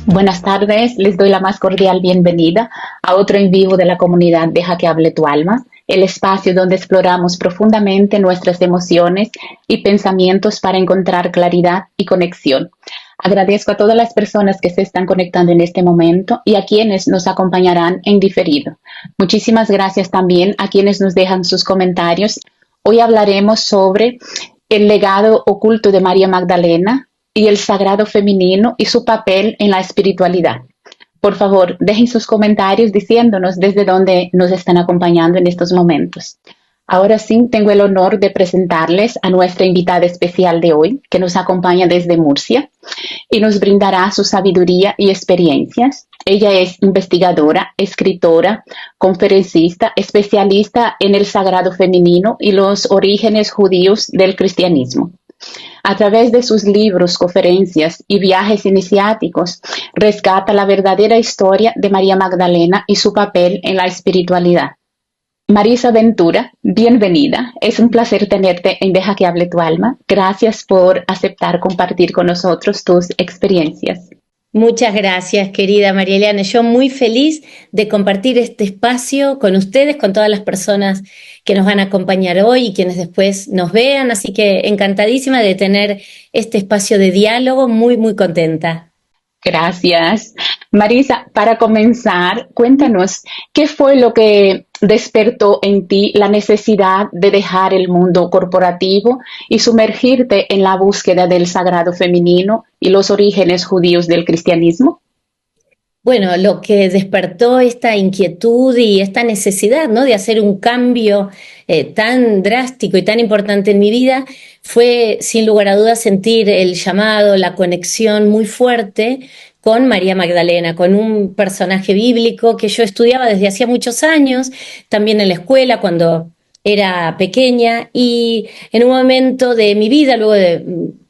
Buenas tardes, les doy la más cordial bienvenida a otro en vivo de la comunidad Deja que hable tu alma, el espacio donde exploramos profundamente nuestras emociones y pensamientos para encontrar claridad y conexión. Agradezco a todas las personas que se están conectando en este momento y a quienes nos acompañarán en diferido. Muchísimas gracias también a quienes nos dejan sus comentarios. Hoy hablaremos sobre el legado oculto de María Magdalena y el sagrado femenino y su papel en la espiritualidad. Por favor, dejen sus comentarios diciéndonos desde dónde nos están acompañando en estos momentos. Ahora sí, tengo el honor de presentarles a nuestra invitada especial de hoy, que nos acompaña desde Murcia y nos brindará su sabiduría y experiencias. Ella es investigadora, escritora, conferencista, especialista en el sagrado femenino y los orígenes judíos del cristianismo. A través de sus libros, conferencias y viajes iniciáticos, rescata la verdadera historia de María Magdalena y su papel en la espiritualidad. Marisa Ventura, bienvenida. Es un placer tenerte en Deja que hable tu alma. Gracias por aceptar compartir con nosotros tus experiencias. Muchas gracias, querida María Eliana. Yo muy feliz de compartir este espacio con ustedes, con todas las personas que nos van a acompañar hoy y quienes después nos vean. Así que encantadísima de tener este espacio de diálogo, muy, muy contenta. Gracias. Marisa, para comenzar, cuéntanos, ¿qué fue lo que despertó en ti la necesidad de dejar el mundo corporativo y sumergirte en la búsqueda del sagrado femenino y los orígenes judíos del cristianismo? Bueno, lo que despertó esta inquietud y esta necesidad, ¿no?, de hacer un cambio tan drástico y tan importante en mi vida fue, sin lugar a dudas, sentir el llamado, la conexión muy fuerte con María Magdalena, con un personaje bíblico que yo estudiaba desde hacía muchos años, también en la escuela cuando era pequeña, y en un momento de mi vida, luego de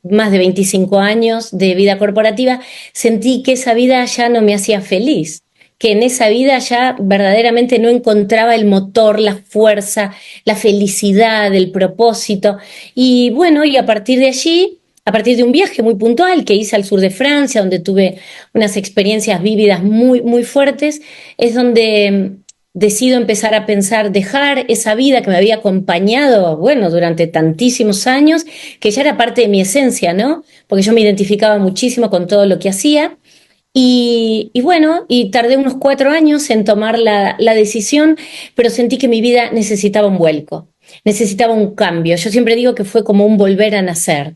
más de 25 años de vida corporativa, sentí que esa vida ya no me hacía feliz, que en esa vida ya verdaderamente no encontraba el motor, la fuerza, la felicidad, el propósito. Y bueno, y a partir de allí, a partir de un viaje muy puntual que hice al sur de Francia, donde tuve unas experiencias vívidas muy, muy fuertes, es donde decido empezar a pensar, dejar esa vida que me había acompañado, bueno, durante tantísimos años, que ya era parte de mi esencia, ¿no? Porque yo me identificaba muchísimo con todo lo que hacía. Y bueno, y tardé unos 4 años en tomar la decisión, pero sentí que mi vida necesitaba un vuelco, necesitaba un cambio. Yo siempre digo que fue como un volver a nacer,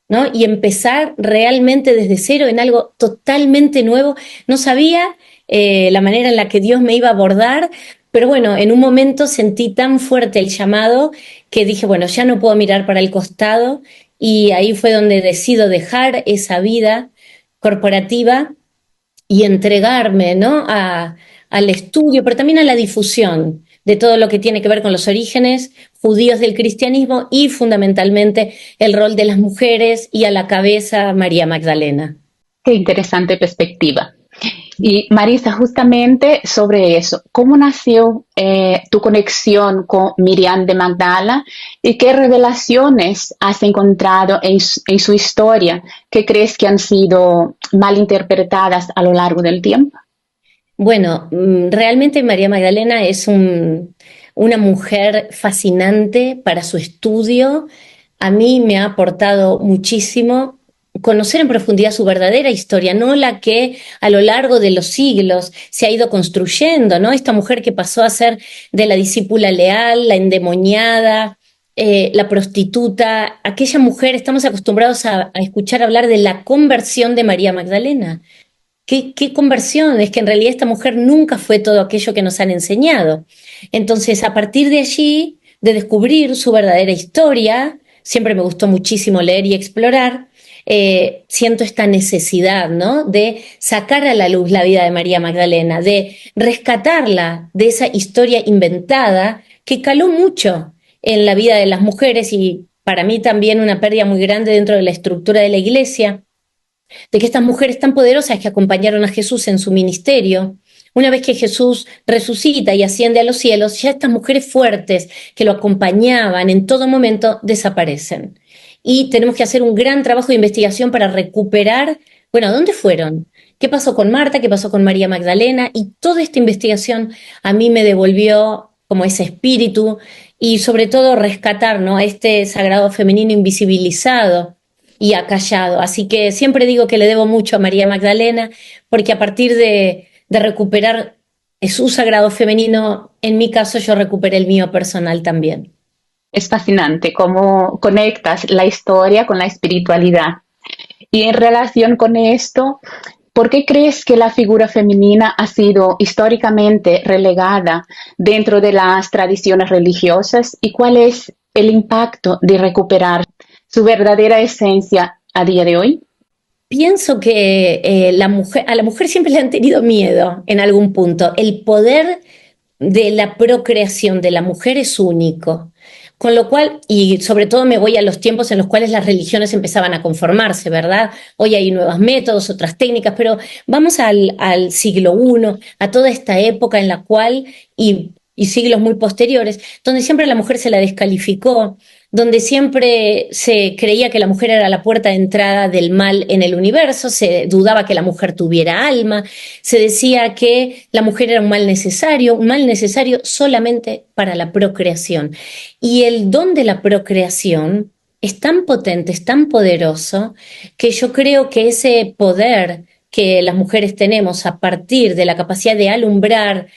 ¿no? Y empezar realmente desde cero en algo totalmente nuevo. No sabía la manera en la que Dios me iba a abordar, pero bueno, en un momento sentí tan fuerte el llamado que dije, bueno, ya no puedo mirar para el costado, y ahí fue donde decido dejar esa vida corporativa y entregarme, ¿no?, al estudio, pero también a la difusión de todo lo que tiene que ver con los orígenes judíos del cristianismo y fundamentalmente el rol de las mujeres, y a la cabeza María Magdalena. Qué interesante perspectiva. Y Marisa, justamente sobre eso, ¿cómo nació tu conexión con Miriam de Magdala y qué revelaciones has encontrado en su historia que crees que han sido mal interpretadas a lo largo del tiempo? Bueno, realmente María Magdalena es una mujer fascinante para su estudio. A mí me ha aportado muchísimo conocer en profundidad su verdadera historia, no la que a lo largo de los siglos se ha ido construyendo, ¿no? Esta mujer que pasó a ser de la discípula leal, la endemoniada, la prostituta, aquella mujer. Estamos acostumbrados a escuchar hablar de la conversión de María Magdalena. ¿Qué conversión? Es que en realidad esta mujer nunca fue todo aquello que nos han enseñado. Entonces, a partir de allí, de descubrir su verdadera historia, siempre me gustó muchísimo leer y explorar, siento esta necesidad, ¿no?, de sacar a la luz la vida de María Magdalena, de rescatarla de esa historia inventada que caló mucho en la vida de las mujeres y para mí también una pérdida muy grande dentro de la estructura de la iglesia, de que estas mujeres tan poderosas que acompañaron a Jesús en su ministerio, una vez que Jesús resucita y asciende a los cielos, ya estas mujeres fuertes que lo acompañaban en todo momento desaparecen. Y tenemos que hacer un gran trabajo de investigación para recuperar, bueno, ¿dónde fueron? ¿Qué pasó con Marta? ¿Qué pasó con María Magdalena? Y toda esta investigación a mí me devolvió como ese espíritu y sobre todo rescatar, ¿no?, a este sagrado femenino invisibilizado y acallado. Así que siempre digo que le debo mucho a María Magdalena, porque a partir de recuperar su sagrado femenino, en mi caso yo recuperé el mío personal también. Es fascinante cómo conectas la historia con la espiritualidad. Y en relación con esto, ¿por qué crees que la figura femenina ha sido históricamente relegada dentro de las tradiciones religiosas? ¿Y cuál es el impacto de recuperar su verdadera esencia a día de hoy? Pienso que a la mujer siempre le han tenido miedo en algún punto. El poder de la procreación de la mujer es único. Con lo cual, y sobre todo me voy a los tiempos en los cuales las religiones empezaban a conformarse, ¿verdad? Hoy hay nuevos métodos, otras técnicas, pero vamos al siglo I, a toda esta época en la cual, y siglos muy posteriores, donde siempre a la mujer se la descalificó, donde siempre se creía que la mujer era la puerta de entrada del mal en el universo, se dudaba que la mujer tuviera alma, se decía que la mujer era un mal necesario solamente para la procreación. Y el don de la procreación es tan potente, es tan poderoso, que yo creo que ese poder que las mujeres tenemos a partir de la capacidad de alumbrar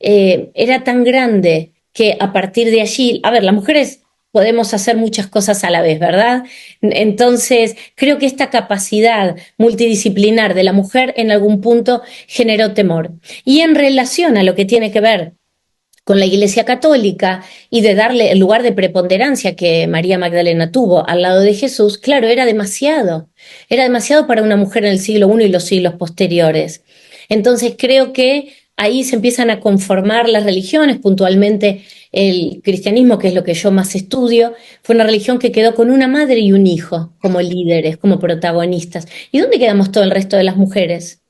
era tan grande que a partir de allí, a ver, las mujeres podemos hacer muchas cosas a la vez, ¿verdad? Entonces, creo que esta capacidad multidisciplinar de la mujer en algún punto generó temor. Y en relación a lo que tiene que ver con la Iglesia Católica y de darle el lugar de preponderancia que María Magdalena tuvo al lado de Jesús, claro, era demasiado para una mujer en el siglo I y los siglos posteriores. Entonces creo que ahí se empiezan a conformar las religiones, puntualmente el cristianismo, que es lo que yo más estudio, fue una religión que quedó con una madre y un hijo como líderes, como protagonistas. ¿Y dónde quedamos todo el resto de las mujeres?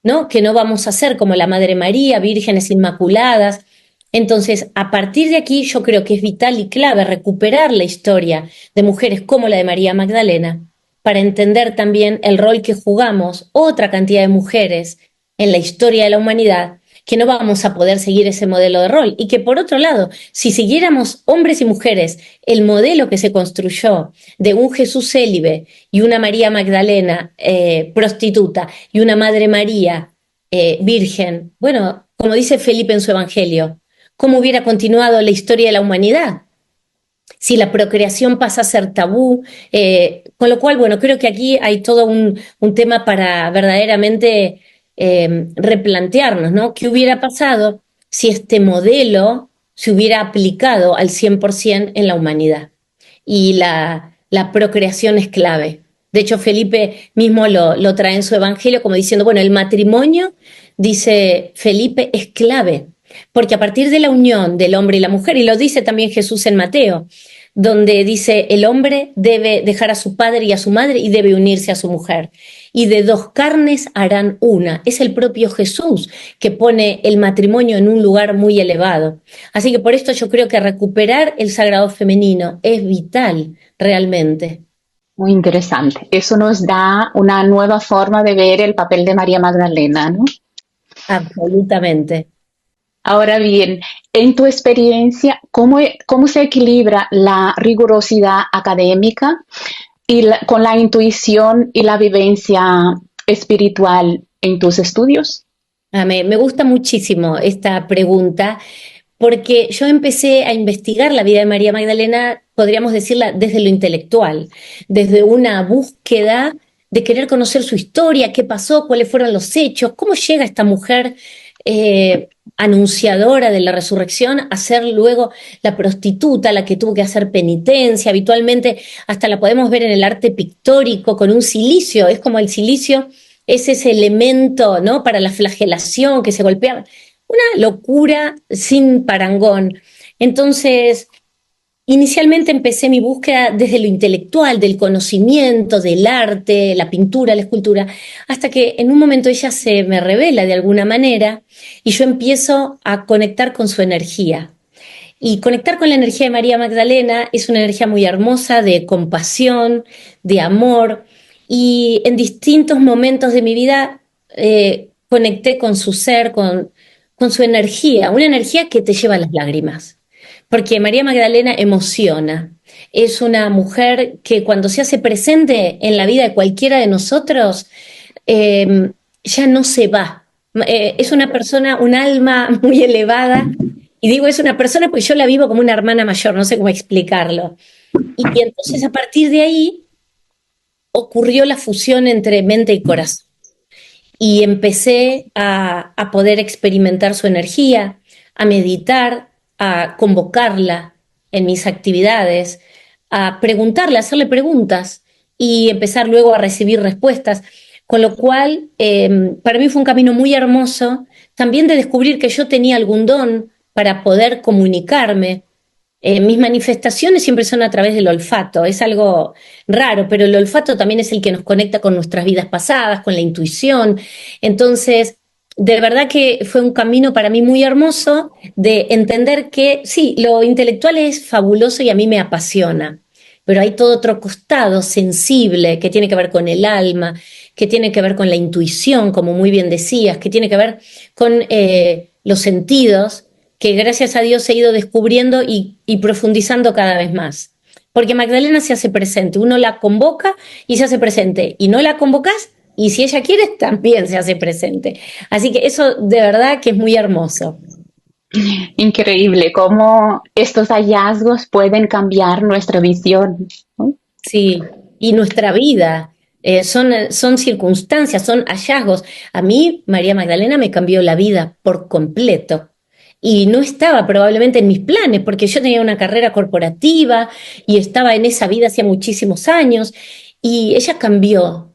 ¿No? Que no vamos a ser como la Madre María, vírgenes inmaculadas. Entonces, a partir de aquí, yo creo que es vital y clave recuperar la historia de mujeres como la de María Magdalena para entender también el rol que jugamos otra cantidad de mujeres en la historia de la humanidad, que no vamos a poder seguir ese modelo de rol. Y que por otro lado, si siguiéramos hombres y mujeres el modelo que se construyó de un Jesús célibe y una María Magdalena prostituta y una Madre María virgen, bueno, como dice Felipe en su Evangelio, ¿cómo hubiera continuado la historia de la humanidad? Si la procreación pasa a ser tabú, con lo cual, bueno, creo que aquí hay todo un tema para verdaderamente replantearnos, ¿no? ¿Qué hubiera pasado si este modelo se hubiera aplicado al 100% en la humanidad? Y la procreación es clave. De hecho, Felipe mismo lo trae en su evangelio como diciendo, bueno, el matrimonio, dice Felipe, es clave, porque a partir de la unión del hombre y la mujer, y lo dice también Jesús en Mateo, donde dice el hombre debe dejar a su padre y a su madre y debe unirse a su mujer. Y de dos carnes harán una. Es el propio Jesús que pone el matrimonio en un lugar muy elevado. Así que por esto yo creo que recuperar el sagrado femenino es vital realmente. Muy interesante. Eso nos da una nueva forma de ver el papel de María Magdalena, ¿no? Absolutamente. Ahora bien, en tu experiencia, cómo se equilibra la rigurosidad académica y con la intuición y la vivencia espiritual en tus estudios? Me gusta muchísimo esta pregunta porque yo empecé a investigar la vida de María Magdalena, podríamos decirla, desde lo intelectual, desde una búsqueda de querer conocer su historia, qué pasó, cuáles fueron los hechos, cómo llega esta mujer anunciadora de la resurrección a ser luego la prostituta, la que tuvo que hacer penitencia. Habitualmente hasta la podemos ver en el arte pictórico con un cilicio, es como el cilicio es ese elemento, ¿no?, para la flagelación que se golpea. Una locura sin parangón. Entonces, inicialmente empecé mi búsqueda desde lo intelectual, del conocimiento, del arte, la pintura, la escultura, hasta que en un momento ella se me revela de alguna manera y yo empiezo a conectar con su energía. Y conectar con la energía de María Magdalena es una energía muy hermosa de compasión, de amor, y en distintos momentos de mi vida conecté con su ser, con su energía, una energía que te lleva a las lágrimas. Porque María Magdalena emociona. Es una mujer que cuando se hace presente en la vida de cualquiera de nosotros, ya no se va. Es una persona, un alma muy elevada. Y digo, es una persona porque yo la vivo como una hermana mayor, no sé cómo explicarlo. Y entonces a partir de ahí ocurrió la fusión entre mente y corazón. Y empecé a poder experimentar su energía, a meditar, a convocarla en mis actividades, a preguntarle, a hacerle preguntas y empezar luego a recibir respuestas. Con lo cual, para mí fue un camino muy hermoso, también de descubrir que yo tenía algún don para poder comunicarme. Mis manifestaciones siempre son a través del olfato, es algo raro, pero el olfato también es el que nos conecta con nuestras vidas pasadas, con la intuición. Entonces, de verdad que fue un camino para mí muy hermoso de entender que sí, lo intelectual es fabuloso y a mí me apasiona, pero hay todo otro costado sensible que tiene que ver con el alma, que tiene que ver con la intuición, como muy bien decías, que tiene que ver con los sentidos que gracias a Dios he ido descubriendo y profundizando cada vez más. Porque Magdalena se hace presente, uno la convoca y se hace presente, y no la convocas y si ella quiere también se hace presente. Así que eso de verdad que es muy hermoso. Increíble cómo estos hallazgos pueden cambiar nuestra visión, ¿no? Sí, y nuestra vida. Son circunstancias, son hallazgos. A mí, María Magdalena me cambió la vida por completo. Y no estaba probablemente en mis planes, porque yo tenía una carrera corporativa y estaba en esa vida hacía muchísimos años. Y ella cambió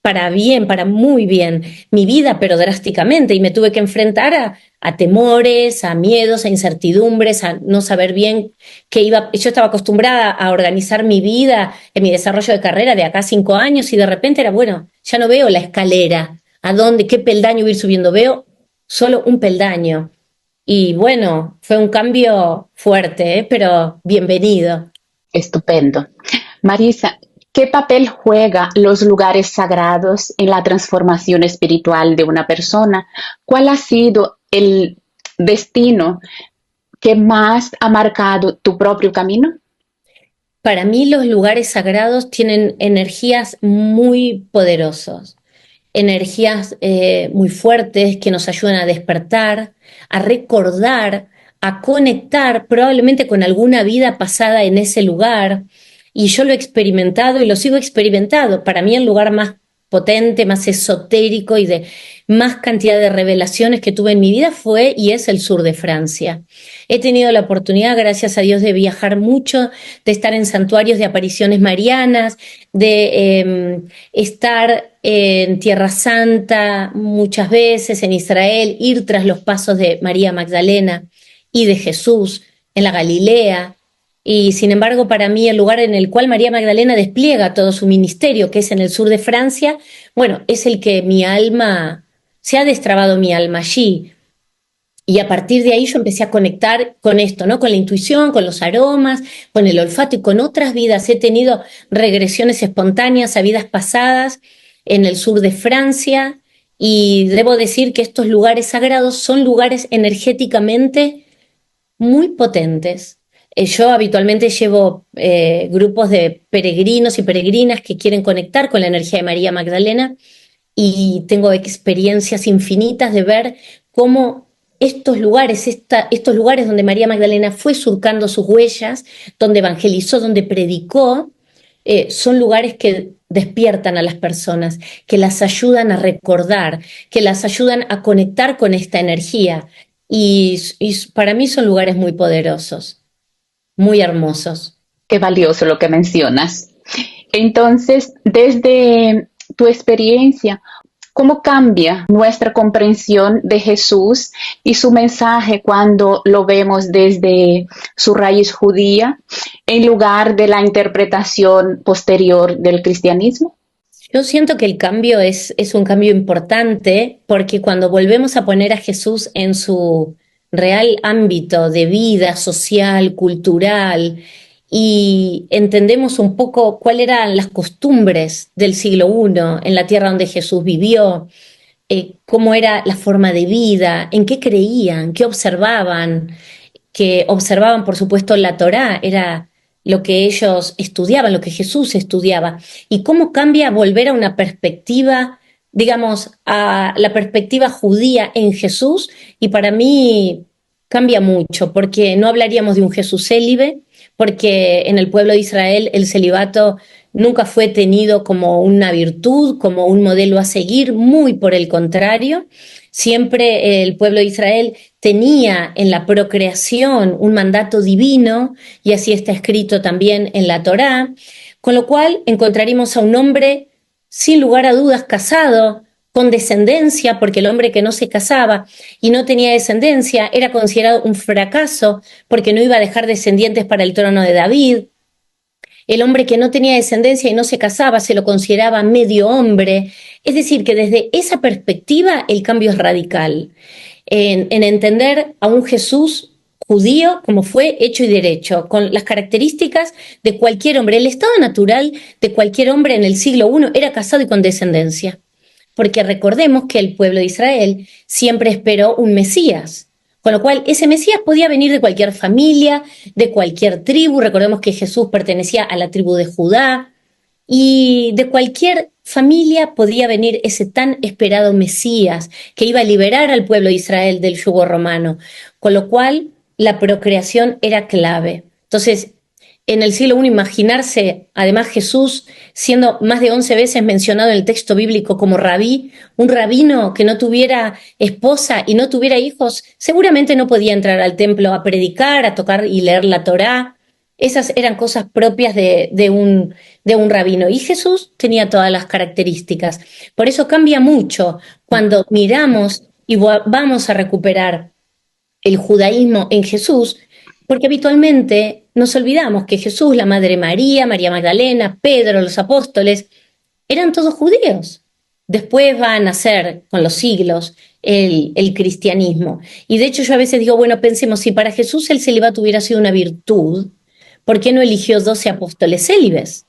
para bien, para muy bien, mi vida, pero drásticamente. Y me tuve que enfrentar a temores, a miedos, a incertidumbres, a no saber bien qué iba. Yo estaba acostumbrada a organizar mi vida en mi desarrollo de carrera de acá a 5 años y de repente era, bueno, ya no veo la escalera, a dónde, qué peldaño voy a ir subiendo, veo solo un peldaño. Y bueno, fue un cambio fuerte, pero bienvenido. Estupendo. Marisa, ¿qué papel juega los lugares sagrados en la transformación espiritual de una persona? ¿Cuál ha sido el destino que más ha marcado tu propio camino? Para mí los lugares sagrados tienen energías muy poderosas, energías muy fuertes que nos ayudan a despertar, a recordar, a conectar probablemente con alguna vida pasada en ese lugar. Y yo lo he experimentado y lo sigo experimentando. Para mí el lugar más potente, más esotérico y de más cantidad de revelaciones que tuve en mi vida fue y es el sur de Francia. He tenido la oportunidad, gracias a Dios, de viajar mucho, de estar en santuarios de apariciones marianas, de estar en Tierra Santa muchas veces, en Israel, ir tras los pasos de María Magdalena y de Jesús en la Galilea. Y sin embargo, para mí el lugar en el cual María Magdalena despliega todo su ministerio, que es en el sur de Francia, bueno, es el que mi alma, se ha destrabado mi alma allí. Y a partir de ahí yo empecé a conectar con esto, ¿no? Con la intuición, con los aromas, con el olfato y con otras vidas. He tenido regresiones espontáneas a vidas pasadas en el sur de Francia y debo decir que estos lugares sagrados son lugares energéticamente muy potentes. Yo habitualmente llevo grupos de peregrinos y peregrinas que quieren conectar con la energía de María Magdalena y tengo experiencias infinitas de ver cómo estos lugares donde María Magdalena fue surcando sus huellas, donde evangelizó, donde predicó, son lugares que despiertan a las personas, que las ayudan a recordar, que las ayudan a conectar con esta energía. Y para mí son lugares muy poderosos, muy hermosos. Qué valioso lo que mencionas. Entonces, desde tu experiencia, ¿Cómo cambia nuestra comprensión de Jesús y su mensaje cuando lo vemos desde su raíz judía en lugar de la interpretación posterior del cristianismo? Yo siento que el cambio es un cambio importante porque cuando volvemos a poner a Jesús en su real ámbito de vida social, cultural, y entendemos un poco cuáles eran las costumbres del siglo I en la tierra donde Jesús vivió, cómo era la forma de vida, en qué creían, qué observaban, que observaban, por supuesto, la Torá, era lo que ellos estudiaban, lo que Jesús estudiaba, y cómo cambia volver a una perspectiva, digamos, a la perspectiva judía en Jesús, y para mí cambia mucho, porque no hablaríamos de un Jesús célibe, porque en el pueblo de Israel el celibato nunca fue tenido como una virtud, como un modelo a seguir, muy por el contrario. Siempre el pueblo de Israel tenía en la procreación un mandato divino, y así está escrito también en la Torá, con lo cual encontraríamos a un hombre sin lugar a dudas casado, con descendencia, porque el hombre que no se casaba y no tenía descendencia era considerado un fracaso porque no iba a dejar descendientes para el trono de David. El hombre que no tenía descendencia y no se casaba se lo consideraba medio hombre. Es decir, que desde esa perspectiva el cambio es radical, en entender a un Jesús judío como fue hecho y derecho, con las características de cualquier hombre. El estado natural de cualquier hombre en el siglo I era casado y con descendencia, porque recordemos que el pueblo de Israel siempre esperó un Mesías, con lo cual ese Mesías podía venir de cualquier familia, de cualquier tribu. Recordemos que Jesús pertenecía a la tribu de Judá, y de cualquier familia podía venir ese tan esperado Mesías que iba a liberar al pueblo de Israel del yugo romano, con lo cual la procreación era clave. Entonces, en el siglo I, imaginarse, además, Jesús siendo más de 11 veces mencionado en el texto bíblico como rabí, un rabino que no tuviera esposa y no tuviera hijos, seguramente no podía entrar al templo a predicar, a tocar y leer la Torá. Esas eran cosas propias de un rabino. Y Jesús tenía todas las características. Por eso cambia mucho cuando miramos y vamos a recuperar el judaísmo en Jesús, porque habitualmente nos olvidamos que Jesús, la Madre María, María Magdalena, Pedro, los apóstoles, eran todos judíos. Después va a nacer con los siglos el cristianismo. Y de hecho yo a veces digo, bueno, pensemos, si para Jesús el celibato hubiera sido una virtud, ¿por qué no eligió 12 apóstoles célibes?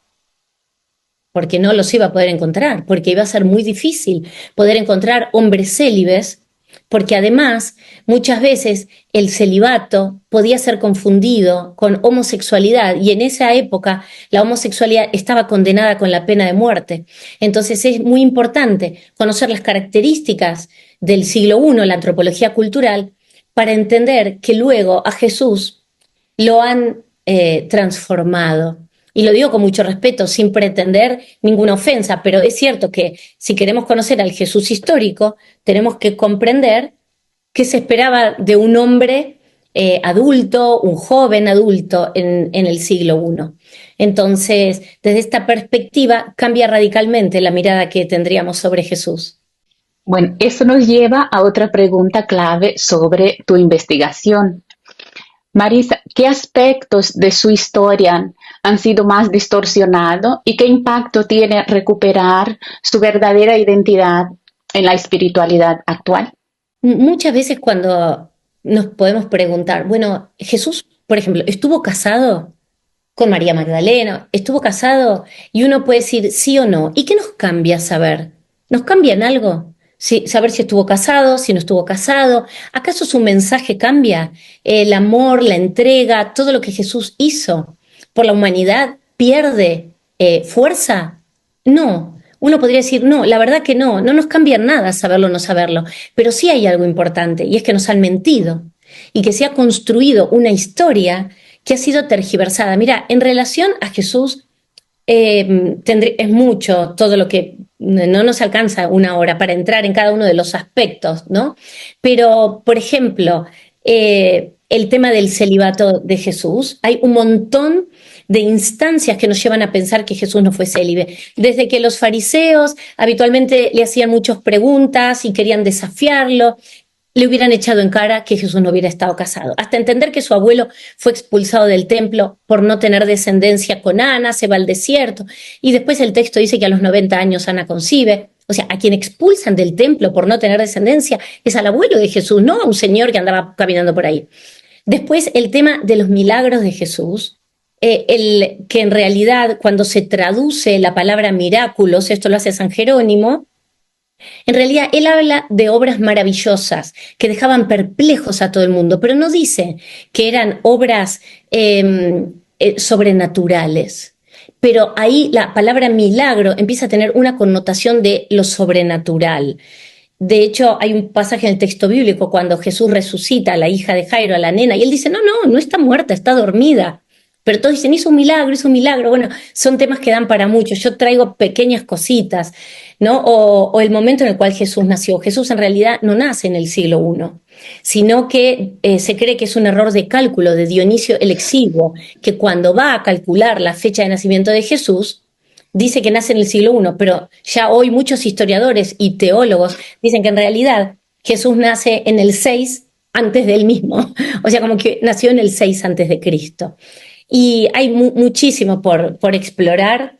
Porque no los iba a poder encontrar, porque iba a ser muy difícil poder encontrar hombres célibes, porque además muchas veces el celibato podía ser confundido con homosexualidad, y en esa época la homosexualidad estaba condenada con la pena de muerte. Entonces es muy importante conocer las características del siglo I, la antropología cultural, para entender que luego a Jesús lo han transformado. Y lo digo con mucho respeto, sin pretender ninguna ofensa, pero es cierto que si queremos conocer al Jesús histórico, tenemos que comprender qué se esperaba de un hombre adulto, un joven adulto en el siglo I. Entonces, desde esta perspectiva, cambia radicalmente la mirada que tendríamos sobre Jesús. Bueno, eso nos lleva a otra pregunta clave sobre tu investigación. Marisa, ¿qué aspectos de su historia han sido más distorsionados y qué impacto tiene recuperar su verdadera identidad en la espiritualidad actual? Muchas veces cuando nos podemos preguntar, bueno, Jesús, por ejemplo, ¿estuvo casado con María Magdalena? ¿Estuvo casado? Y uno puede decir sí o no. ¿Y qué nos cambia saber? ¿Nos cambia en algo? Sí, saber si estuvo casado, si no estuvo casado. ¿Acaso su mensaje cambia? El amor, la entrega, todo lo que Jesús hizo por la humanidad pierde fuerza. No. Uno podría decir, no, la verdad que no nos cambia nada saberlo o no saberlo, pero sí hay algo importante, y es que nos han mentido y que se ha construido una historia que ha sido tergiversada. Mira, en relación a Jesús, es mucho todo lo que no nos alcanza una hora para entrar en cada uno de los aspectos, ¿no? Pero, por ejemplo, el tema del celibato de Jesús, hay un montón de instancias que nos llevan a pensar que Jesús no fue célibe. Desde que los fariseos habitualmente le hacían muchas preguntas y querían desafiarlo, le hubieran echado en cara que Jesús no hubiera estado casado, hasta entender que su abuelo fue expulsado del templo por no tener descendencia con Ana, se va al desierto, y después el texto dice que a los 90 años Ana concibe. O sea, a quien expulsan del templo por no tener descendencia es al abuelo de Jesús, no a un señor que andaba caminando por ahí. Después, el tema de los milagros de Jesús, que en realidad cuando se traduce la palabra miraculos, esto lo hace San Jerónimo, en realidad él habla de obras maravillosas que dejaban perplejos a todo el mundo, pero no dice que eran obras sobrenaturales. Pero ahí la palabra milagro empieza a tener una connotación de lo sobrenatural. De hecho, hay un pasaje en el texto bíblico cuando Jesús resucita a la hija de Jairo, a la nena, y él dice, no está muerta, está dormida. Pero todos dicen, hizo un milagro. Bueno, son temas que dan para mucho. Yo traigo pequeñas cositas, ¿no? O el momento en el cual Jesús nació. Jesús en realidad no nace en el siglo I, sino que se cree que es un error de cálculo de Dionisio el Exiguo, que cuando va a calcular la fecha de nacimiento de Jesús, dice que nace en el siglo I, pero ya hoy muchos historiadores y teólogos dicen que en realidad Jesús nace en el 6 antes de él mismo. O sea, como que nació en el 6 antes de Cristo. Y hay muchísimo por explorar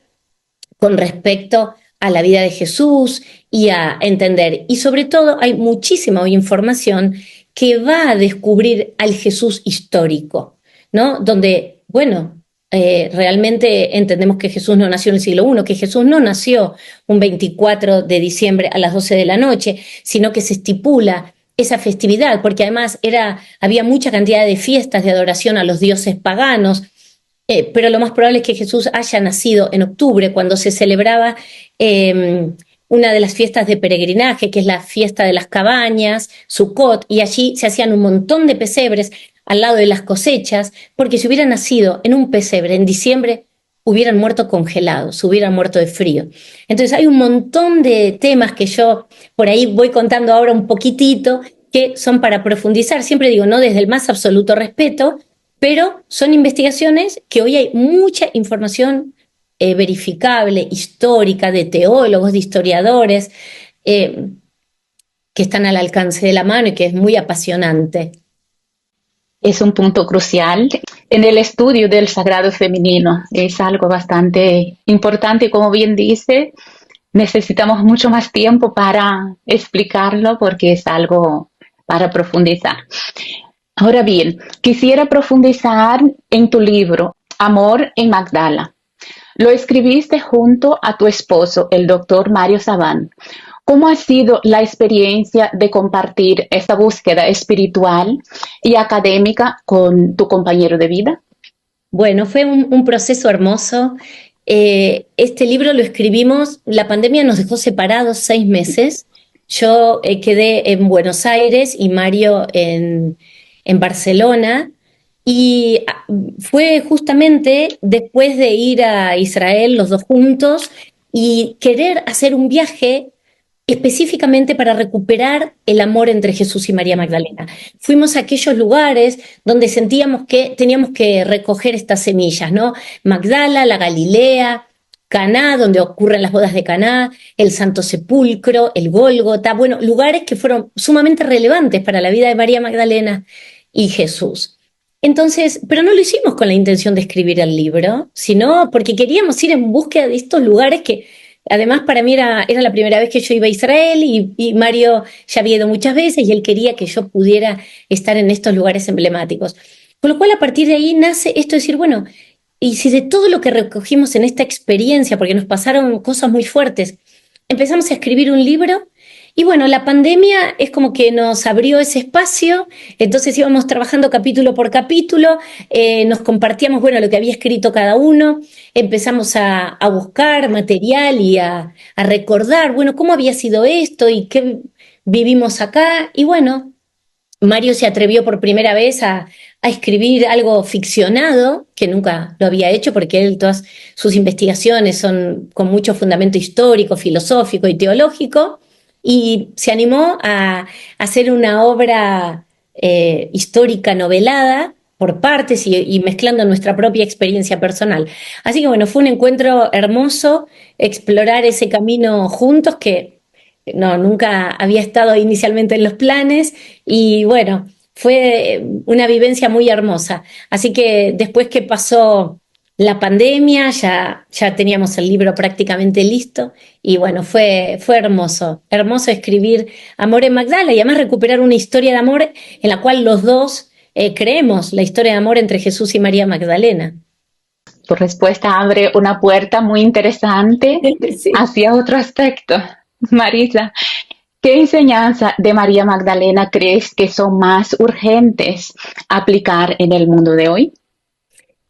con respecto a la vida de Jesús y a entender. Y sobre todo hay muchísima información que va a descubrir al Jesús histórico, ¿no? Donde, bueno, realmente entendemos que Jesús no nació en el siglo I, que Jesús no nació un 24 de diciembre a las 12 de la noche, sino que se estipula esa festividad, porque además había mucha cantidad de fiestas de adoración a los dioses paganos, pero lo más probable es que Jesús haya nacido en octubre, cuando se celebraba una de las fiestas de peregrinaje, que es la fiesta de las cabañas, Sukkot, y allí se hacían un montón de pesebres al lado de las cosechas, porque si hubieran nacido en un pesebre en diciembre, hubieran muerto congelados, hubieran muerto de frío. Entonces hay un montón de temas que yo por ahí voy contando ahora un poquitito, que son para profundizar, siempre digo, no desde el más absoluto respeto, pero son investigaciones que hoy hay mucha información verificable, histórica, de teólogos, de historiadores, que están al alcance de la mano y que es muy apasionante. Es un punto crucial en el estudio del sagrado femenino. Es algo bastante importante y, como bien dice, necesitamos mucho más tiempo para explicarlo porque es algo para profundizar. Ahora bien, quisiera profundizar en tu libro, Amor en Magdala. Lo escribiste junto a tu esposo, el doctor Mario Sabán. ¿Cómo ha sido la experiencia de compartir esta búsqueda espiritual y académica con tu compañero de vida? Bueno, fue un proceso hermoso. Este libro lo escribimos, la pandemia nos dejó separados 6 meses. Yo quedé en Buenos Aires y Mario en Barcelona, y fue justamente después de ir a Israel los dos juntos y querer hacer un viaje específicamente para recuperar el amor entre Jesús y María Magdalena. Fuimos a aquellos lugares donde sentíamos que teníamos que recoger estas semillas, ¿no? Magdala, la Galilea, Caná, donde ocurren las bodas de Caná, el Santo Sepulcro, el Gólgota, bueno, lugares que fueron sumamente relevantes para la vida de María Magdalena y Jesús. Entonces, pero no lo hicimos con la intención de escribir el libro, sino porque queríamos ir en búsqueda de estos lugares que, además, para mí era la primera vez que yo iba a Israel y Mario ya había ido muchas veces y él quería que yo pudiera estar en estos lugares emblemáticos. Con lo cual, a partir de ahí nace esto de decir, bueno, y si de todo lo que recogimos en esta experiencia, porque nos pasaron cosas muy fuertes, empezamos a escribir un libro. Y bueno, la pandemia es como que nos abrió ese espacio, entonces íbamos trabajando capítulo por capítulo, nos compartíamos, bueno, lo que había escrito cada uno, empezamos a buscar material y a recordar, bueno, cómo había sido esto y qué vivimos acá. Y bueno, Mario se atrevió por primera vez a escribir algo ficcionado, que nunca lo había hecho, porque él, todas sus investigaciones son con mucho fundamento histórico, filosófico y teológico, y se animó a hacer una obra histórica novelada por partes y mezclando nuestra propia experiencia personal. Así que bueno, fue un encuentro hermoso, explorar ese camino juntos que no, nunca había estado inicialmente en los planes y bueno, fue una vivencia muy hermosa. Así que después que pasó la pandemia, ya teníamos el libro prácticamente listo y bueno, fue hermoso, hermoso escribir Amor en Magdala y además recuperar una historia de amor en la cual los dos creemos la historia de amor entre Jesús y María Magdalena. Tu respuesta abre una puerta muy interesante Sí. hacia otro aspecto. Marisa, ¿qué enseñanza de María Magdalena crees que son más urgentes aplicar en el mundo de hoy?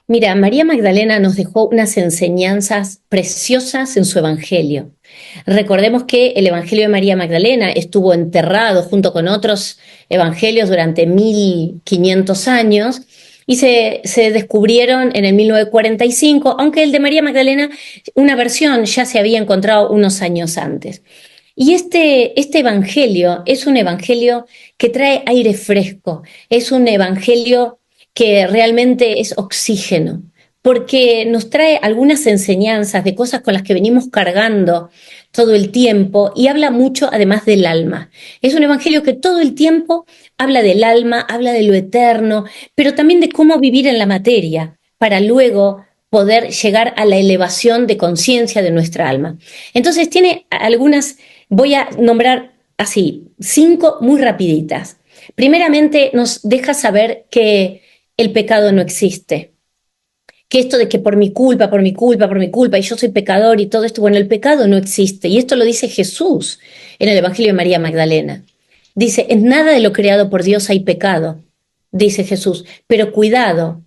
Mira, María Magdalena nos dejó unas enseñanzas preciosas en su Evangelio. Recordemos que el Evangelio de María Magdalena estuvo enterrado junto con otros evangelios durante 1500 años y se descubrieron en el 1945, aunque el de María Magdalena, una versión ya se había encontrado unos años antes. Y este evangelio es un evangelio que trae aire fresco, es un evangelio que realmente es oxígeno, porque nos trae algunas enseñanzas de cosas con las que venimos cargando todo el tiempo y habla mucho además del alma. Es un evangelio que todo el tiempo habla del alma, habla de lo eterno, pero también de cómo vivir en la materia para luego poder llegar a la elevación de conciencia de nuestra alma. Entonces tiene algunas, voy a nombrar así, 5 muy rapiditas. Primeramente nos deja saber que el pecado no existe. Que esto de que por mi culpa, por mi culpa, por mi culpa, y yo soy pecador y todo esto, bueno, el pecado no existe. Y esto lo dice Jesús en el Evangelio de María Magdalena. Dice, en nada de lo creado por Dios hay pecado, dice Jesús, pero cuidado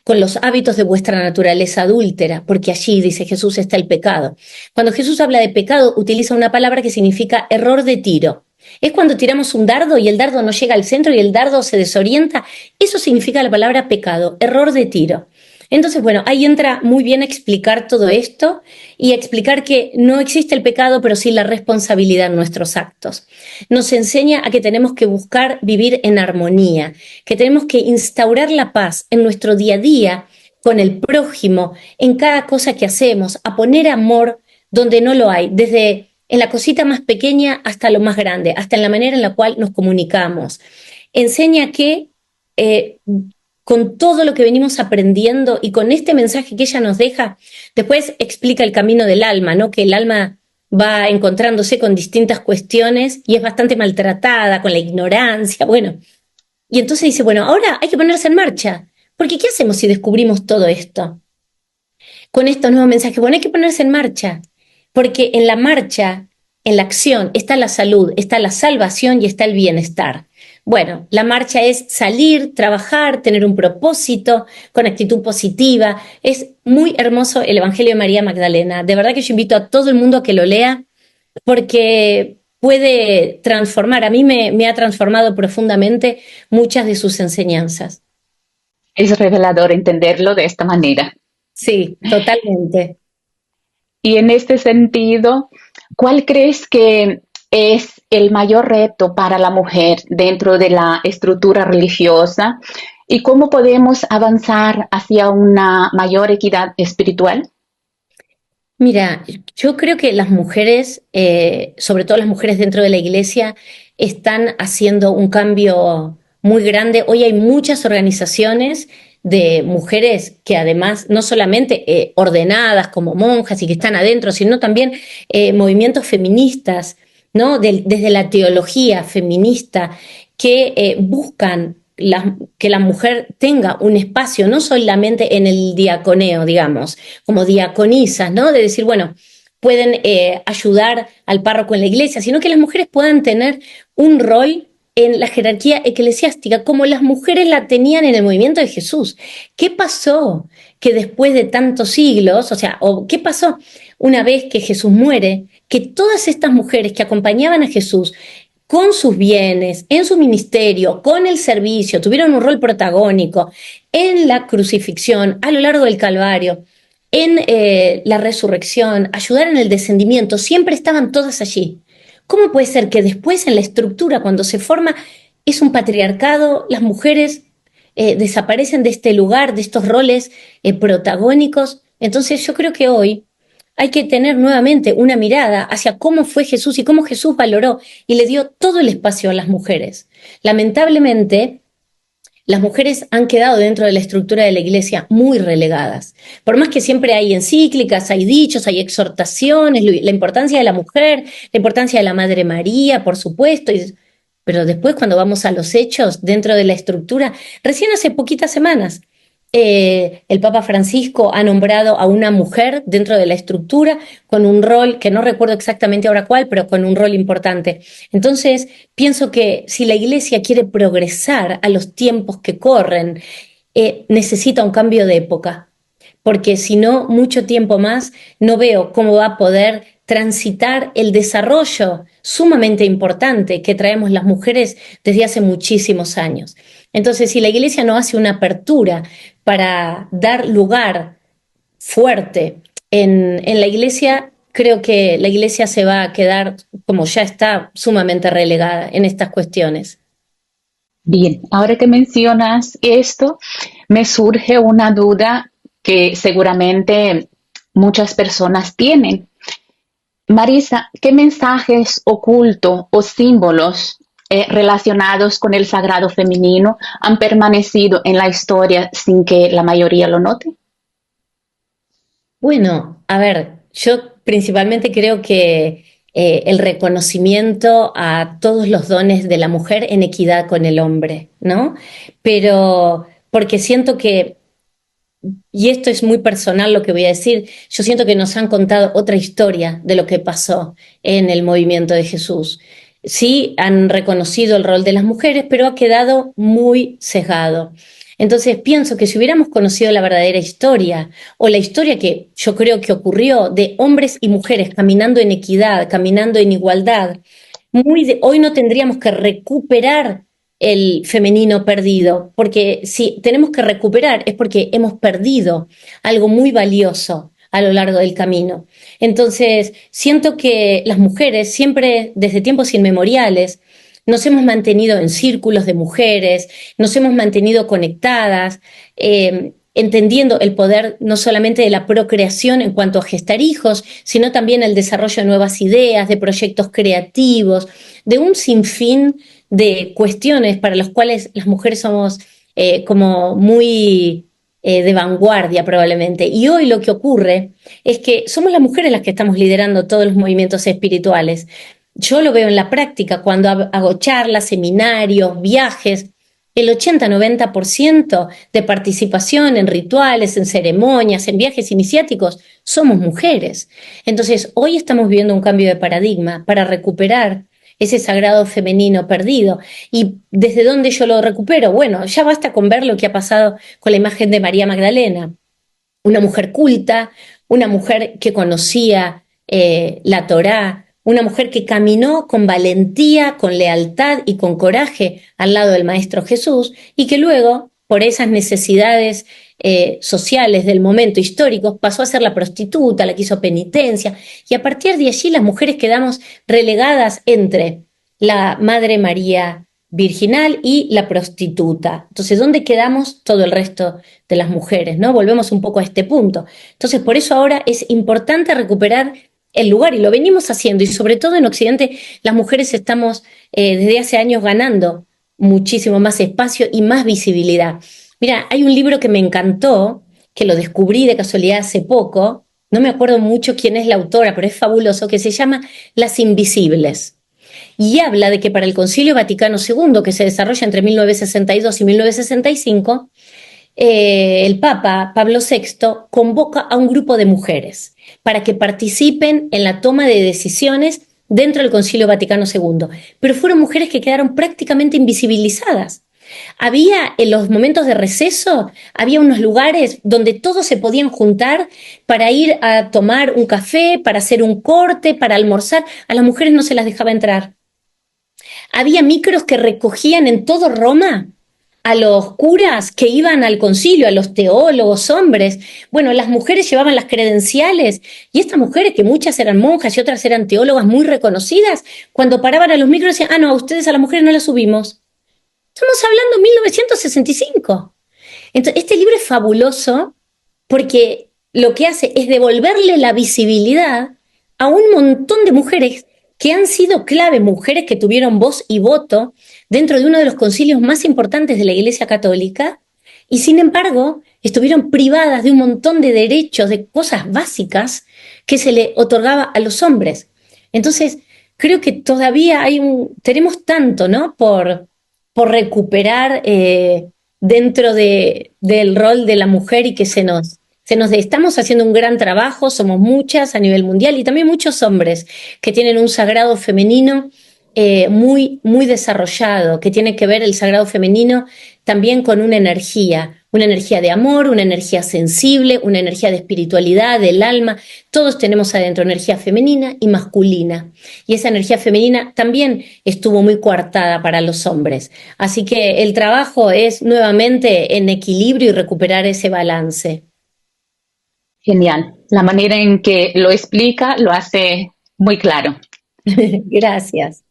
con los hábitos de vuestra naturaleza adúltera, porque allí, dice Jesús, está el pecado. Cuando Jesús habla de pecado, utiliza una palabra que significa error de tiro. Es cuando tiramos un dardo y el dardo no llega al centro y el dardo se desorienta. Eso significa la palabra pecado, error de tiro. Entonces, bueno, ahí entra muy bien explicar todo esto y explicar que no existe el pecado, pero sí la responsabilidad en nuestros actos. Nos enseña a que tenemos que buscar vivir en armonía, que tenemos que instaurar la paz en nuestro día a día con el prójimo, en cada cosa que hacemos, a poner amor donde no lo hay, desde en la cosita más pequeña hasta lo más grande, hasta en la manera en la cual nos comunicamos. Enseña que con todo lo que venimos aprendiendo y con este mensaje que ella nos deja, después explica el camino del alma, ¿no? Que el alma va encontrándose con distintas cuestiones y es bastante maltratada con la ignorancia, bueno. Y entonces dice, bueno, ahora hay que ponerse en marcha, porque ¿qué hacemos si descubrimos todo esto? Con estos nuevos mensajes, bueno, hay que ponerse en marcha, porque en la marcha, en la acción, está la salud, está la salvación y está el bienestar. Bueno, la marcha es salir, trabajar, tener un propósito con actitud positiva. Es muy hermoso el Evangelio de María Magdalena. De verdad que yo invito a todo el mundo a que lo lea porque puede transformar. A mí me ha transformado profundamente muchas de sus enseñanzas. Es revelador entenderlo de esta manera. Sí, totalmente. Y en este sentido, ¿cuál crees que es el mayor reto para la mujer dentro de la estructura religiosa? ¿Y cómo podemos avanzar hacia una mayor equidad espiritual? Mira, yo creo que las mujeres, sobre todo las mujeres dentro de la iglesia, están haciendo un cambio muy grande. Hoy hay muchas organizaciones de mujeres que además no solamente ordenadas como monjas y que están adentro, sino también movimientos feministas, ¿no? Desde la teología feminista que buscan que la mujer tenga un espacio, no solamente en el diaconeo, digamos, como diaconisas, ¿no? De decir, bueno, pueden ayudar al párroco en la iglesia, sino que las mujeres puedan tener un rol en la jerarquía eclesiástica, como las mujeres la tenían en el movimiento de Jesús. ¿Qué pasó que después de tantos siglos, o qué pasó una vez que Jesús muere, que todas estas mujeres que acompañaban a Jesús con sus bienes, en su ministerio, con el servicio, tuvieron un rol protagónico en la crucifixión, a lo largo del Calvario, en la resurrección, ayudar en el descendimiento, siempre estaban todas allí? ¿Cómo puede ser que después en la estructura, cuando se forma, es un patriarcado, las mujeres desaparecen de este lugar, de estos roles protagónicos. Entonces yo creo que hoy hay que tener nuevamente una mirada hacia cómo fue Jesús y cómo Jesús valoró y le dio todo el espacio a las mujeres. Lamentablemente, las mujeres han quedado dentro de la estructura de la iglesia muy relegadas. Por más que siempre hay encíclicas, hay dichos, hay exhortaciones, la importancia de la mujer, la importancia de la Madre María, por supuesto, pero después cuando vamos a los hechos dentro de la estructura, recién hace poquitas semanas, el Papa Francisco ha nombrado a una mujer dentro de la estructura con un rol, que no recuerdo exactamente ahora cuál, pero con un rol importante. Entonces, pienso que si la Iglesia quiere progresar a los tiempos que corren, necesita un cambio de época, porque si no, mucho tiempo más, no veo cómo va a poder transitar el desarrollo sumamente importante que traemos las mujeres desde hace muchísimos años. Entonces, si la Iglesia no hace una apertura para dar lugar fuerte en la Iglesia, creo que la Iglesia se va a quedar, como ya está, sumamente relegada en estas cuestiones. Bien, ahora que mencionas esto, me surge una duda que seguramente muchas personas tienen. Marisa, ¿qué mensajes ocultos o símbolos relacionados con el sagrado femenino han permanecido en la historia sin que la mayoría lo note? Bueno, a ver, yo principalmente creo que el reconocimiento a todos los dones de la mujer en equidad con el hombre, ¿no? Pero porque siento que, y esto es muy personal lo que voy a decir, yo siento que nos han contado otra historia de lo que pasó en el movimiento de Jesús. Sí, han reconocido el rol de las mujeres, pero ha quedado muy sesgado. Entonces pienso que si hubiéramos conocido la verdadera historia, o la historia que yo creo que ocurrió de hombres y mujeres caminando en equidad, caminando en igualdad, hoy no tendríamos que recuperar el femenino perdido, porque si tenemos que recuperar es porque hemos perdido algo muy valioso a lo largo del camino. Entonces, siento que las mujeres siempre, desde tiempos inmemoriales, nos hemos mantenido en círculos de mujeres, nos hemos mantenido conectadas, entendiendo el poder no solamente de la procreación en cuanto a gestar hijos, sino también el desarrollo de nuevas ideas, de proyectos creativos, de un sinfín de cuestiones para las cuales las mujeres somos como muy de vanguardia probablemente. Y hoy lo que ocurre es que somos las mujeres las que estamos liderando todos los movimientos espirituales. Yo lo veo en la práctica cuando hago charlas, seminarios, viajes. El 80-90% de participación en rituales, en ceremonias, en viajes iniciáticos, somos mujeres. Entonces, hoy estamos viviendo un cambio de paradigma para recuperar ese sagrado femenino perdido. ¿Y desde dónde yo lo recupero? Bueno, ya basta con ver lo que ha pasado con la imagen de María Magdalena, una mujer culta, una mujer que conocía la Torá, una mujer que caminó con valentía, con lealtad y con coraje al lado del Maestro Jesús y que luego, por esas necesidades sociales del momento histórico, pasó a ser la prostituta, la que hizo penitencia, y a partir de allí las mujeres quedamos relegadas entre la Madre María virginal y la prostituta. Entonces, ¿dónde quedamos todo el resto de las mujeres? ¿No? Volvemos un poco a este punto. Entonces, por eso ahora es importante recuperar el lugar, y lo venimos haciendo, y sobre todo en Occidente las mujeres estamos desde hace años ganando muchísimo más espacio y más visibilidad. Mira, hay un libro que me encantó, que lo descubrí de casualidad hace poco, no me acuerdo mucho quién es la autora, pero es fabuloso, que se llama Las Invisibles. Y habla de que para el Concilio Vaticano II, que se desarrolla entre 1962 y 1965, el Papa Pablo VI convoca a un grupo de mujeres para que participen en la toma de decisiones dentro del Concilio Vaticano II. Pero fueron mujeres que quedaron prácticamente invisibilizadas. Había en los momentos de receso, había unos lugares donde todos se podían juntar para ir a tomar un café, para hacer un corte, para almorzar. A las mujeres no se las dejaba entrar. Había micros que recogían en todo Roma a los curas que iban al concilio, a los teólogos, hombres. Bueno, las mujeres llevaban las credenciales, y estas mujeres, que muchas eran monjas y otras eran teólogas muy reconocidas, cuando paraban a los micros decían, no, a ustedes, a las mujeres no las subimos. Estamos hablando de 1965. Entonces, este libro es fabuloso porque lo que hace es devolverle la visibilidad a un montón de mujeres que han sido clave, mujeres que tuvieron voz y voto dentro de uno de los concilios más importantes de la Iglesia Católica y sin embargo estuvieron privadas de un montón de derechos, de cosas básicas que se le otorgaba a los hombres. Entonces, creo que todavía tenemos tanto, ¿no? Por recuperar dentro del rol de la mujer y que estamos haciendo un gran trabajo, somos muchas a nivel mundial y también muchos hombres que tienen un sagrado femenino muy, muy desarrollado, que tiene que ver el sagrado femenino también con una energía de amor, una energía sensible, una energía de espiritualidad, del alma. Todos tenemos adentro energía femenina y masculina. Y esa energía femenina también estuvo muy coartada para los hombres. Así que el trabajo es nuevamente en equilibrio y recuperar ese balance. Genial. La manera en que lo explica lo hace muy claro. Gracias.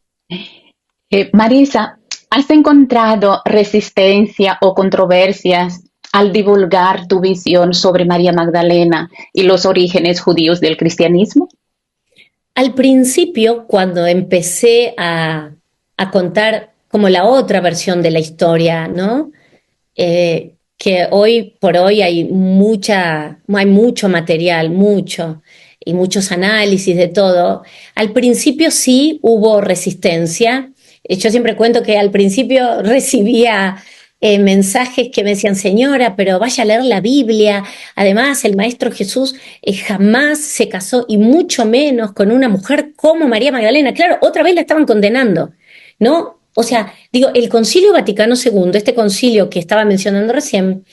Marisa, ¿has encontrado resistencia o controversias al divulgar tu visión sobre María Magdalena y los orígenes judíos del cristianismo? Al principio, cuando empecé a contar como la otra versión de la historia, ¿no? Que hoy por hoy hay mucho material, y muchos análisis de todo. Al principio sí hubo resistencia. Yo siempre cuento que al principio recibía mensajes que me decían, señora, pero vaya a leer la Biblia. Además, el Maestro Jesús jamás se casó y mucho menos con una mujer como María Magdalena. Claro, otra vez la estaban condenando, ¿no? O sea, digo, el Concilio Vaticano II, este concilio que estaba mencionando recién,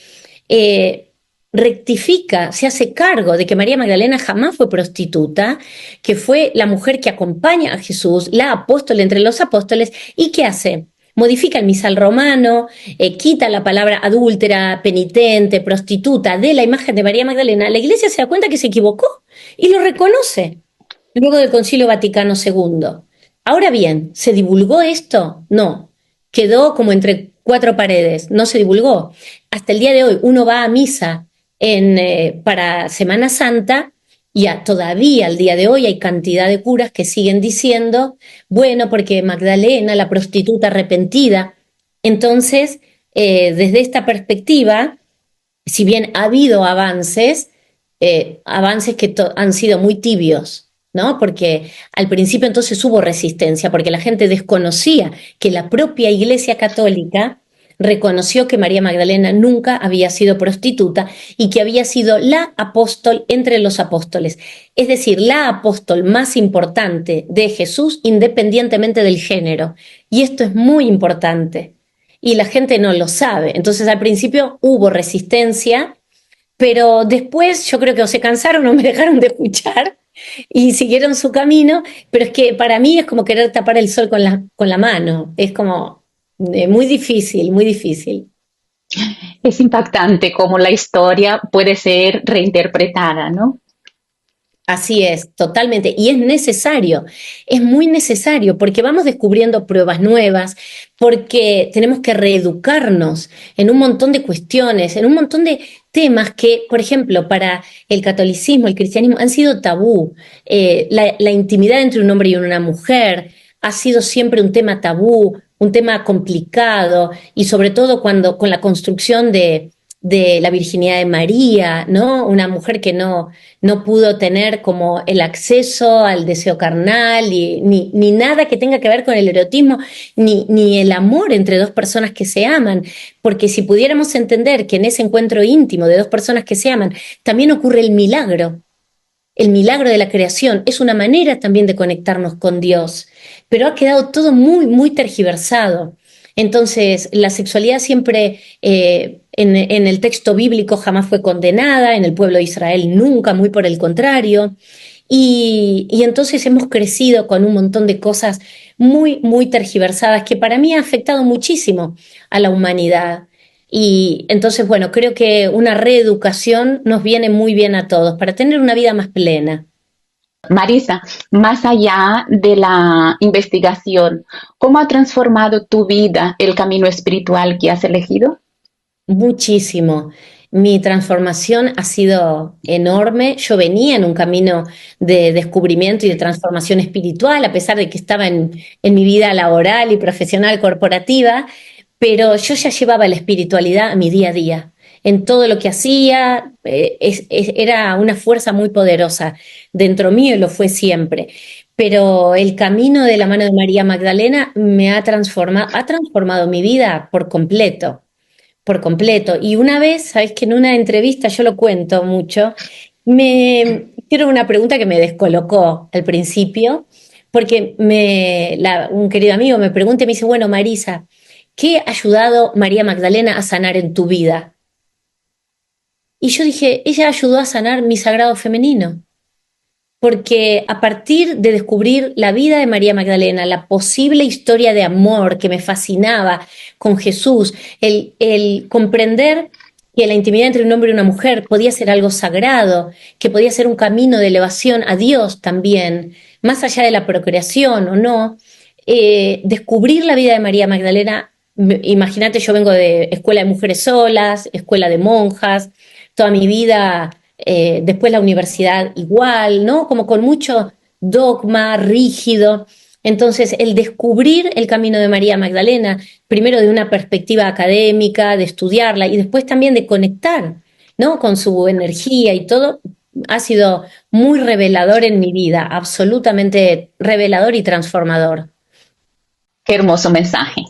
rectifica, se hace cargo de que María Magdalena jamás fue prostituta, que fue la mujer que acompaña a Jesús, la apóstol entre los apóstoles, y ¿qué hace? Modifica el misal romano, quita la palabra adúltera, penitente, prostituta de la imagen de María Magdalena. La Iglesia se da cuenta que se equivocó y lo reconoce luego del Concilio Vaticano II. Ahora bien, ¿se divulgó esto? No. Quedó como entre cuatro paredes, no se divulgó. Hasta el día de hoy uno va a misa para Semana Santa y todavía al día de hoy hay cantidad de curas que siguen diciendo, bueno, porque Magdalena, la prostituta arrepentida. Entonces, desde esta perspectiva, si bien ha habido avances que han sido muy tibios, ¿no? Porque al principio entonces hubo resistencia, porque la gente desconocía que la propia Iglesia Católica reconoció que María Magdalena nunca había sido prostituta y que había sido la apóstol entre los apóstoles, es decir, la apóstol más importante de Jesús independientemente del género. Y esto es muy importante y la gente no lo sabe. Entonces al principio hubo resistencia, pero después yo creo que o se cansaron o me dejaron de escuchar y siguieron su camino, pero es que para mí es como querer tapar el sol con la mano, es como muy difícil, muy difícil. Es impactante cómo la historia puede ser reinterpretada, ¿no? Así es, totalmente. Y es muy necesario, porque vamos descubriendo pruebas nuevas, porque tenemos que reeducarnos en un montón de cuestiones, en un montón de temas que, por ejemplo, para el catolicismo, el cristianismo, han sido tabú. La intimidad entre un hombre y una mujer ha sido siempre un tema tabú, un tema complicado, y sobre todo cuando con la construcción de la virginidad de María, ¿no? Una mujer que no pudo tener como el acceso al deseo carnal ni nada que tenga que ver con el erotismo, ni el amor entre dos personas que se aman, porque si pudiéramos entender que en ese encuentro íntimo de dos personas que se aman también ocurre el milagro de la creación, es una manera también de conectarnos con Dios, pero ha quedado todo muy, muy tergiversado. Entonces, la sexualidad siempre en el texto bíblico jamás fue condenada, en el pueblo de Israel nunca, muy por el contrario. Y entonces hemos crecido con un montón de cosas muy, muy tergiversadas que para mí ha afectado muchísimo a la humanidad. Y entonces, bueno, creo que una reeducación nos viene muy bien a todos para tener una vida más plena. Marisa, más allá de la investigación, ¿cómo ha transformado tu vida el camino espiritual que has elegido? Muchísimo. Mi transformación ha sido enorme. Yo venía en un camino de descubrimiento y de transformación espiritual, a pesar de que estaba en mi vida laboral y profesional corporativa, pero yo ya llevaba la espiritualidad a mi día a día. En todo lo que hacía, era una fuerza muy poderosa dentro mío y lo fue siempre. Pero el camino de la mano de María Magdalena me ha transformado mi vida por completo, por completo. Y una vez, sabes que en una entrevista, yo lo cuento mucho, me hicieron una pregunta que me descolocó al principio, porque un querido amigo me pregunta y me dice, bueno, Marisa, ¿qué ha ayudado María Magdalena a sanar en tu vida? Y yo dije, ella ayudó a sanar mi sagrado femenino, porque a partir de descubrir la vida de María Magdalena, la posible historia de amor que me fascinaba con Jesús, el comprender que la intimidad entre un hombre y una mujer podía ser algo sagrado, que podía ser un camino de elevación a Dios también, más allá de la procreación o no, descubrir la vida de María Magdalena, imagínate, yo vengo de escuela de mujeres solas, escuela de monjas, toda mi vida, después la universidad igual, ¿no? Como con mucho dogma rígido. Entonces, el descubrir el camino de María Magdalena, primero de una perspectiva académica, de estudiarla y después también de conectar, ¿no? Con su energía y todo, ha sido muy revelador en mi vida, absolutamente revelador y transformador. Qué hermoso mensaje.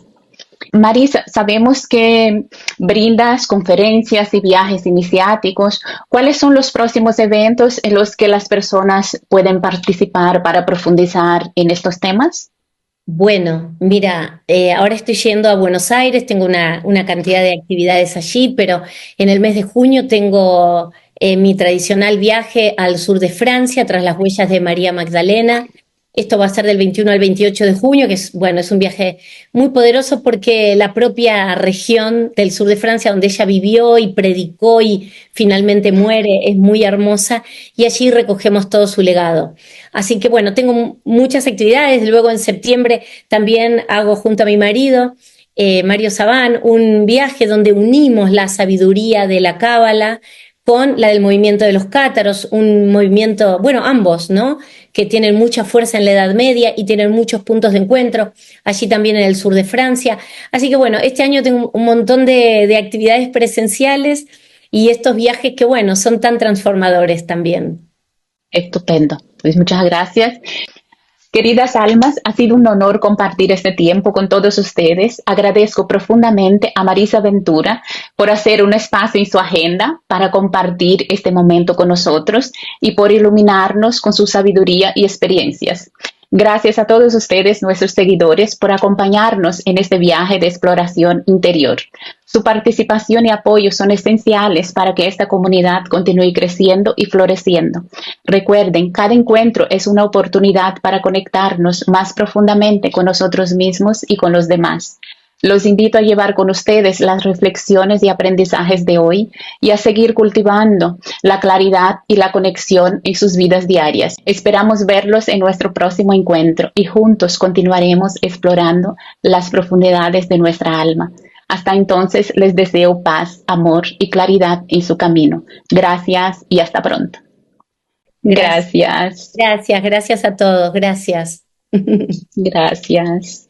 Marisa, sabemos que brindas conferencias y viajes iniciáticos. ¿Cuáles son los próximos eventos en los que las personas pueden participar para profundizar en estos temas? Bueno, mira, ahora estoy yendo a Buenos Aires, tengo una cantidad de actividades allí, pero en el mes de junio tengo mi tradicional viaje al sur de Francia, tras las huellas de María Magdalena. Esto va a ser del 21 al 28 de junio, que es, bueno, es un viaje muy poderoso porque la propia región del sur de Francia, donde ella vivió y predicó y finalmente muere, es muy hermosa y allí recogemos todo su legado. Así que bueno, tengo muchas actividades. Luego en septiembre también hago junto a mi marido, Mario Sabán, un viaje donde unimos la sabiduría de la Cábala con la del movimiento de los cátaros, un movimiento, bueno, ambos, ¿no? Que tienen mucha fuerza en la Edad Media y tienen muchos puntos de encuentro, allí también en el sur de Francia. Así que bueno, este año tengo un montón de actividades presenciales y estos viajes que, bueno, son tan transformadores también. Estupendo. Pues muchas gracias. Queridas almas, ha sido un honor compartir este tiempo con todos ustedes. Agradezco profundamente a Marisa Ventura por hacer un espacio en su agenda para compartir este momento con nosotros y por iluminarnos con su sabiduría y experiencias. Gracias a todos ustedes, nuestros seguidores, por acompañarnos en este viaje de exploración interior. Su participación y apoyo son esenciales para que esta comunidad continúe creciendo y floreciendo. Recuerden, cada encuentro es una oportunidad para conectarnos más profundamente con nosotros mismos y con los demás. Los invito a llevar con ustedes las reflexiones y aprendizajes de hoy y a seguir cultivando la claridad y la conexión en sus vidas diarias. Esperamos verlos en nuestro próximo encuentro y juntos continuaremos explorando las profundidades de nuestra alma. Hasta entonces les deseo paz, amor y claridad en su camino. Gracias y hasta pronto. Gracias. Gracias, gracias a todos, gracias. Gracias.